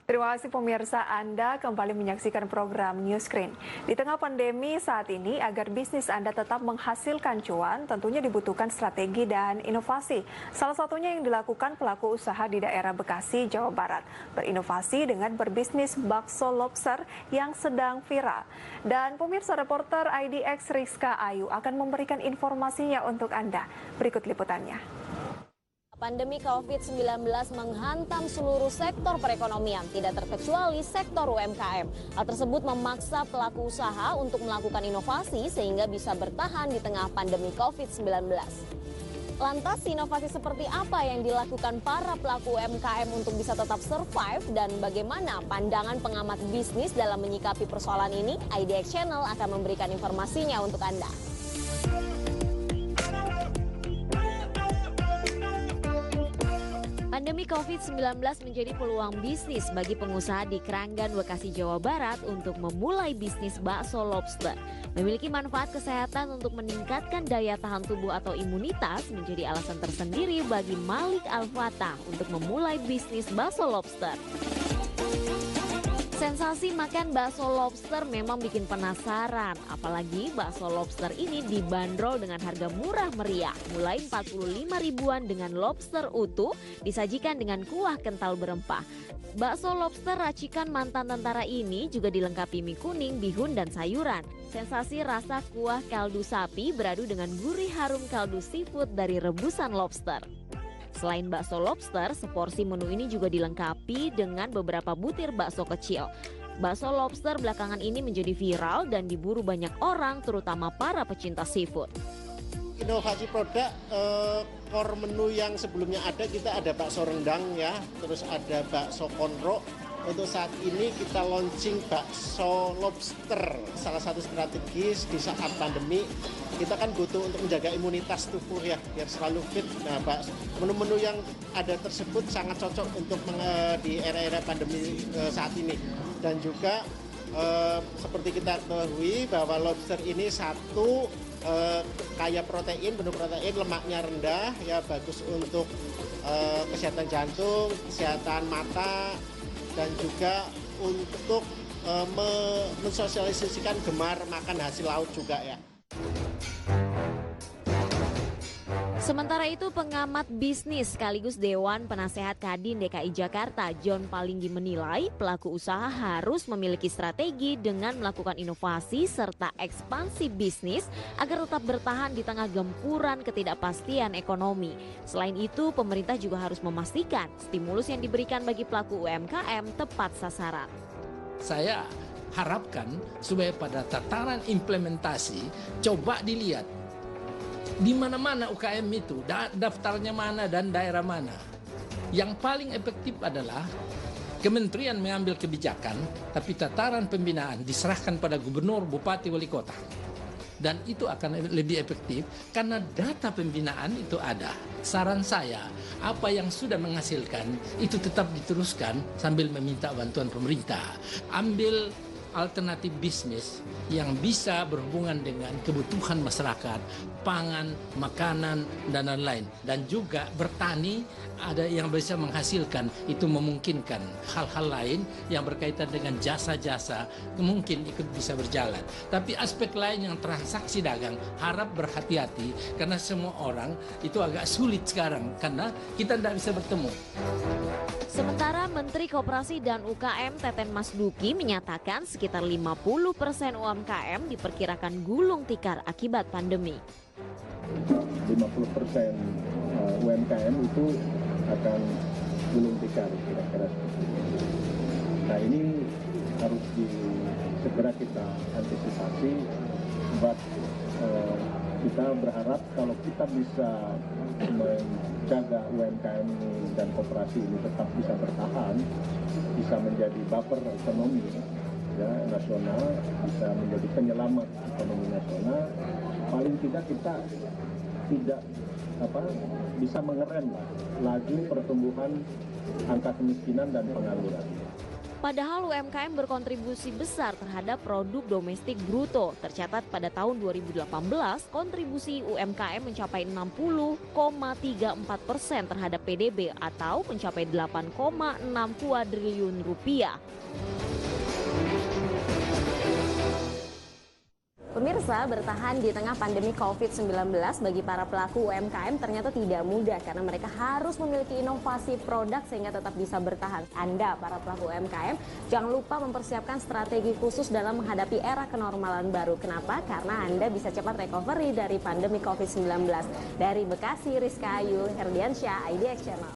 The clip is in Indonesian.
Terima kasih pemirsa, Anda kembali menyaksikan program Newscreen. Di tengah pandemi saat ini, agar bisnis Anda tetap menghasilkan cuan, tentunya dibutuhkan strategi dan inovasi. Salah satunya yang dilakukan pelaku usaha di daerah Bekasi, Jawa Barat. Berinovasi dengan berbisnis bakso lobster yang sedang viral. Dan pemirsa, reporter IDX Rizka Ayu akan memberikan informasinya untuk Anda. Berikut liputannya. Pandemi COVID-19 menghantam seluruh sektor perekonomian, tidak terkecuali sektor UMKM. Hal tersebut memaksa pelaku usaha untuk melakukan inovasi sehingga bisa bertahan di tengah pandemi COVID-19. Lantas, inovasi seperti apa yang dilakukan para pelaku UMKM untuk bisa tetap survive dan bagaimana pandangan pengamat bisnis dalam menyikapi persoalan ini? IDX Channel akan memberikan informasinya untuk Anda. Pandemi COVID-19 menjadi peluang bisnis bagi pengusaha di Kranggan, Bekasi, Jawa Barat untuk memulai bisnis bakso lobster. Memiliki manfaat kesehatan untuk meningkatkan daya tahan tubuh atau imunitas menjadi alasan tersendiri bagi Malik Al-Fatah untuk memulai bisnis bakso lobster. Sensasi makan bakso lobster memang bikin penasaran, apalagi bakso lobster ini dibanderol dengan harga murah meriah, mulai 45 ribuan dengan lobster utuh, disajikan dengan kuah kental berempah. Bakso lobster racikan mantan tentara ini juga dilengkapi mie kuning, bihun, dan sayuran. Sensasi rasa kuah kaldu sapi beradu dengan gurih harum kaldu seafood dari rebusan lobster. Selain bakso lobster, seporsi menu ini juga dilengkapi dengan beberapa butir bakso kecil. Bakso lobster belakangan ini menjadi viral dan diburu banyak orang, terutama para pecinta seafood. Inovasi produk, core menu yang sebelumnya kita ada bakso rendang ya, terus ada bakso konro. Untuk saat ini kita launching bakso lobster. Salah satu strategis di saat pandemi, kita kan butuh untuk menjaga imunitas tubuh ya, biar selalu fit. Nah, menu-menu yang ada tersebut sangat cocok untuk di era-era pandemi saat ini. Dan juga seperti kita ketahui bahwa lobster ini satu kaya protein, penuh protein, lemaknya rendah, ya bagus untuk kesehatan jantung, kesehatan mata, dan juga untuk mensosialisasikan gemar makan hasil laut juga ya. Sementara itu, pengamat bisnis sekaligus Dewan Penasehat Kadin DKI Jakarta, John Palinggi menilai pelaku usaha harus memiliki strategi dengan melakukan inovasi serta ekspansi bisnis agar tetap bertahan di tengah gempuran ketidakpastian ekonomi. Selain itu, pemerintah juga harus memastikan stimulus yang diberikan bagi pelaku UMKM tepat sasaran. Saya harapkan supaya pada tataran implementasi coba dilihat di mana-mana UKM itu, daftarnya mana dan daerah mana. Yang paling efektif adalah kementerian mengambil kebijakan, tapi tataran pembinaan diserahkan pada gubernur, bupati, wali kota. Dan itu akan lebih efektif karena data pembinaan itu ada. Saran saya, apa yang sudah menghasilkan itu tetap diteruskan sambil meminta bantuan pemerintah. Ambil alternatif bisnis yang bisa berhubungan dengan kebutuhan masyarakat, pangan, makanan, dan lain-lain. Dan juga bertani ada yang bisa menghasilkan, itu memungkinkan hal-hal lain yang berkaitan dengan jasa-jasa mungkin ikut bisa berjalan. Tapi aspek lain yang transaksi dagang harap berhati-hati karena semua orang itu agak sulit sekarang karena kita tidak bisa bertemu. Sementara Menteri Koperasi dan UKM Teten Mas Duki menyatakan sekitar 50% UMKM diperkirakan gulung tikar akibat pandemi. 50% UMKM itu akan gulung tikar kira-kira. Nah ini harus segera kita antisipasi, sebab kita berharap kalau kita bisa menjaga UMKM dan koperasi ini tetap bisa bertahan, bisa menjadi buffer ekonomi ya, nasional, bisa menjadi penyelamat ekonomi nasional, paling tidak kita tidak bisa mengerem laju pertumbuhan angka kemiskinan dan pengangguran. Padahal UMKM berkontribusi besar terhadap produk domestik bruto. Tercatat pada tahun 2018, kontribusi UMKM mencapai 60,34% terhadap PDB atau mencapai 8,6 kuadriliun rupiah. Pemirsa, bertahan di tengah pandemi COVID-19 bagi para pelaku UMKM ternyata tidak mudah karena mereka harus memiliki inovasi produk sehingga tetap bisa bertahan. Anda, para pelaku UMKM, jangan lupa mempersiapkan strategi khusus dalam menghadapi era kenormalan baru. Kenapa? Karena Anda bisa cepat recovery dari pandemi COVID-19. Dari Bekasi, Rizka Ayu, Herdiansyah, IDX Channel.